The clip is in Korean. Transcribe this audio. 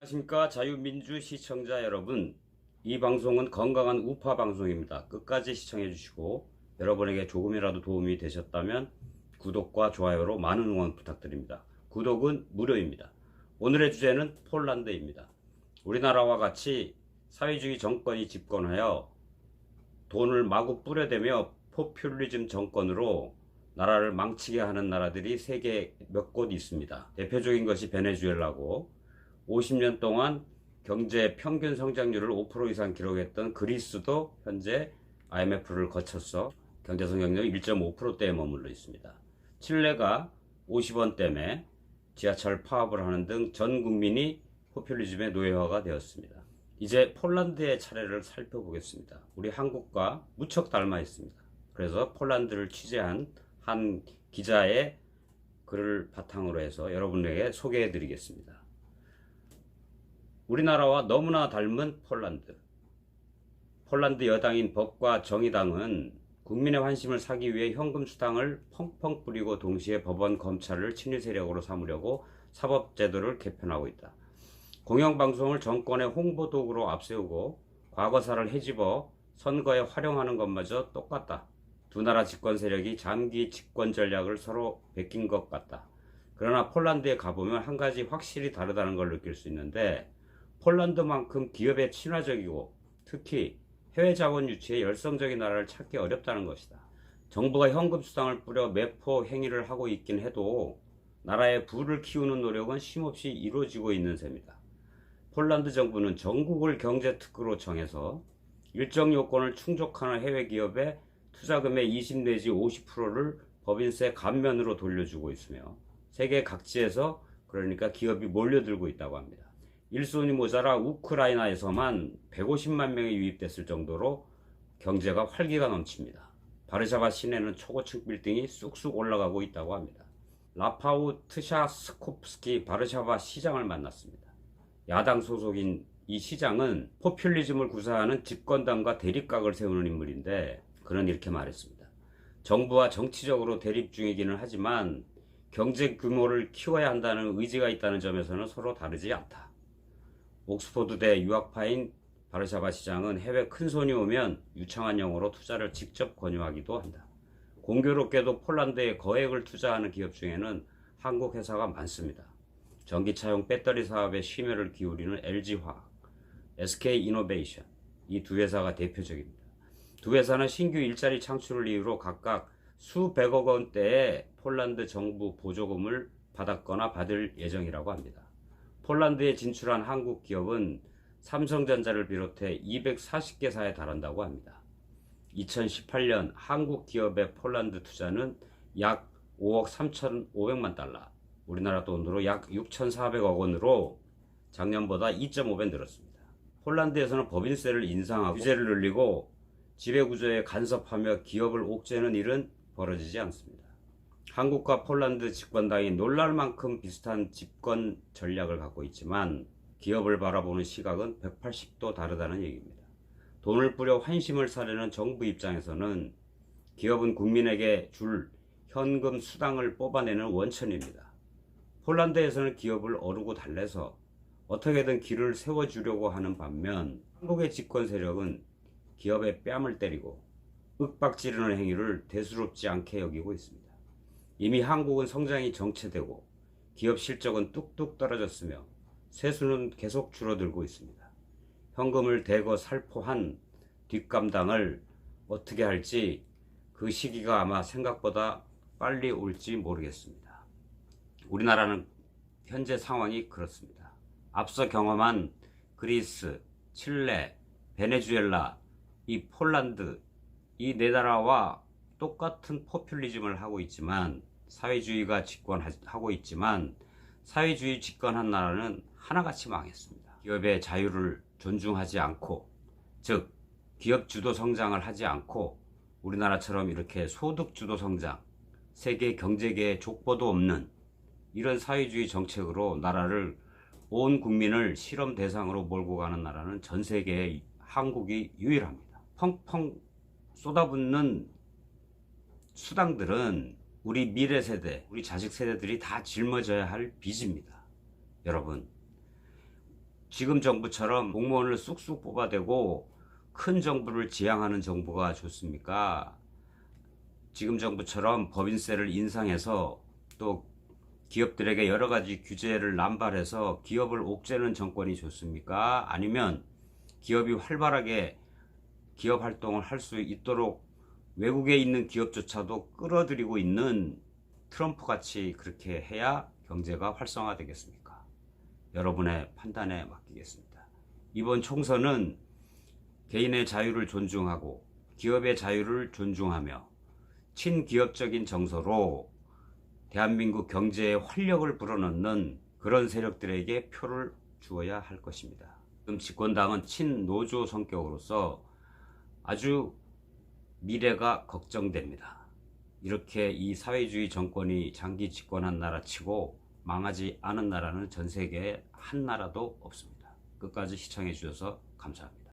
안녕하십니까 자유민주 시청자 여러분. 이 방송은 건강한 우파 방송입니다. 끝까지 시청해 주시고 여러분에게 조금이라도 도움이 되셨다면 구독과 좋아요로 많은 응원 부탁드립니다. 구독은 무료입니다. 오늘의 주제는 폴란드입니다. 우리나라와 같이 사회주의 정권이 집권하여 돈을 마구 뿌려대며 포퓰리즘 정권으로 나라를 망치게 하는 나라들이 세계 몇 곳 있습니다. 대표적인 것이 베네수엘라고, 50년 동안 경제 평균 성장률을 5% 이상 기록했던 그리스도 현재 IMF를 거쳐서 경제 성장률 1.5%대에 머물러 있습니다. 칠레가 50원 때문에 지하철 파업을 하는 등 전 국민이 포퓰리즘의 노예화가 되었습니다. 이제 폴란드의 차례를 살펴보겠습니다. 우리 한국과 무척 닮아 있습니다. 그래서 폴란드를 취재한 한 기자의 글을 바탕으로 해서 여러분에게 소개해 드리겠습니다. 우리나라와 너무나 닮은 폴란드. 폴란드 여당인 법과 정의당은 국민의 환심을 사기 위해 현금 수당을 펑펑 뿌리고 동시에 법원, 검찰을 친일 세력으로 삼으려고 사법제도를 개편하고 있다. 공영방송을 정권의 홍보 도구로 앞세우고 과거사를 헤집어 선거에 활용하는 것마저 똑같다. 두 나라 집권 세력이 장기 집권 전략을 서로 베낀 것 같다. 그러나 폴란드에 가보면 한 가지 확실히 다르다는 걸 느낄 수 있는데, 폴란드만큼 기업에 친화적이고 특히 해외 자본 유치에 열성적인 나라를 찾기 어렵다는 것이다. 정부가 현금 수당을 뿌려 매포 행위를 하고 있긴 해도 나라의 부를 키우는 노력은 쉼없이 이루어지고 있는 셈이다. 폴란드 정부는 전국을 경제특구로 정해서 일정 요건을 충족하는 해외 기업의 투자금의 20 내지 50%를 법인세 감면으로 돌려주고 있으며 세계 각지에서 그러니까 기업이 몰려들고 있다고 합니다. 일손이 모자라 우크라이나에서만 150만 명이 유입됐을 정도로 경제가 활기가 넘칩니다. 바르샤바 시내는 초고층 빌딩이 쑥쑥 올라가고 있다고 합니다. 라파우 트샤스코프스키 바르샤바 시장을 만났습니다. 야당 소속인 이 시장은 포퓰리즘을 구사하는 집권당과 대립각을 세우는 인물인데, 그는 이렇게 말했습니다. 정부와 정치적으로 대립 중이기는 하지만 경제 규모를 키워야 한다는 의지가 있다는 점에서는 서로 다르지 않다. 옥스퍼드대 유학파인 바르샤바 시장은 해외 큰손이 오면 유창한 영어로 투자를 직접 권유하기도 한다. 공교롭게도 폴란드에 거액을 투자하는 기업 중에는 한국 회사가 많습니다. 전기차용 배터리 사업에 심혈을 기울이는 LG화학, SK이노베이션, 이 두 회사가 대표적입니다. 두 회사는 신규 일자리 창출을 이유로 각각 수백억 원대의 폴란드 정부 보조금을 받았거나 받을 예정이라고 합니다. 폴란드에 진출한 한국 기업은 삼성전자를 비롯해 240개사에 달한다고 합니다. 2018년 한국 기업의 폴란드 투자는 약 5억 3,500만 달러, 우리나라 돈으로 약 6,400억 원으로 작년보다 2.5배 늘었습니다. 폴란드에서는 법인세를 인상하고 규제를 늘리고 지배구조에 간섭하며 기업을 옥죄는 일은 벌어지지 않습니다. 한국과 폴란드 집권당이 놀랄 만큼 비슷한 집권 전략을 갖고 있지만 기업을 바라보는 시각은 180도 다르다는 얘기입니다. 돈을 뿌려 환심을 사려는 정부 입장에서는 기업은 국민에게 줄 현금 수당을 뽑아내는 원천입니다. 폴란드에서는 기업을 어루고 달래서 어떻게든 길을 세워주려고 하는 반면, 한국의 집권 세력은 기업의 뺨을 때리고 윽박지르는 행위를 대수롭지 않게 여기고 있습니다. 이미 한국은 성장이 정체되고 기업 실적은 뚝뚝 떨어졌으며 세수는 계속 줄어들고 있습니다. 현금을 대거 살포한 뒷감당을 어떻게 할지 그 시기가 아마 생각보다 빨리 올지 모르겠습니다. 우리나라는 현재 상황이 그렇습니다. 앞서 경험한 그리스, 칠레, 베네수엘라, 이 폴란드, 이 네 나라와 똑같은 포퓰리즘을 하고 있지만, 사회주의가 집권하고 있지만 사회주의 집권한 나라는 하나같이 망했습니다. 기업의 자유를 존중하지 않고, 즉 기업 주도 성장을 하지 않고 우리나라처럼 이렇게 소득 주도 성장, 세계 경제계의 족보도 없는 이런 사회주의 정책으로 나라를, 온 국민을 실험 대상으로 몰고 가는 나라는 전 세계에 한국이 유일합니다. 펑펑 쏟아붓는 수당들은 우리 미래 세대, 우리 자식 세대들이 다 짊어져야 할 빚입니다. 여러분, 지금 정부처럼 공무원을 쑥쑥 뽑아대고 큰 정부를 지향하는 정부가 좋습니까? 지금 정부처럼 법인세를 인상해서 또 기업들에게 여러 가지 규제를 남발해서 기업을 옥죄는 정권이 좋습니까? 아니면 기업이 활발하게 기업 활동을 할 수 있도록 외국에 있는 기업조차도 끌어들이고 있는 트럼프 같이 그렇게 해야 경제가 활성화되겠습니까? 여러분의 판단에 맡기겠습니다. 이번 총선은 개인의 자유를 존중하고 기업의 자유를 존중하며 친기업적인 정서로 대한민국 경제에 활력을 불어넣는 그런 세력들에게 표를 주어야 할 것입니다. 지금 집권당은 친노조 성격으로서 아주 미래가 걱정됩니다. 이렇게 이 사회주의 정권이 장기 집권한 나라치고 망하지 않은 나라는 전 세계에 한 나라도 없습니다. 끝까지 시청해 주셔서 감사합니다.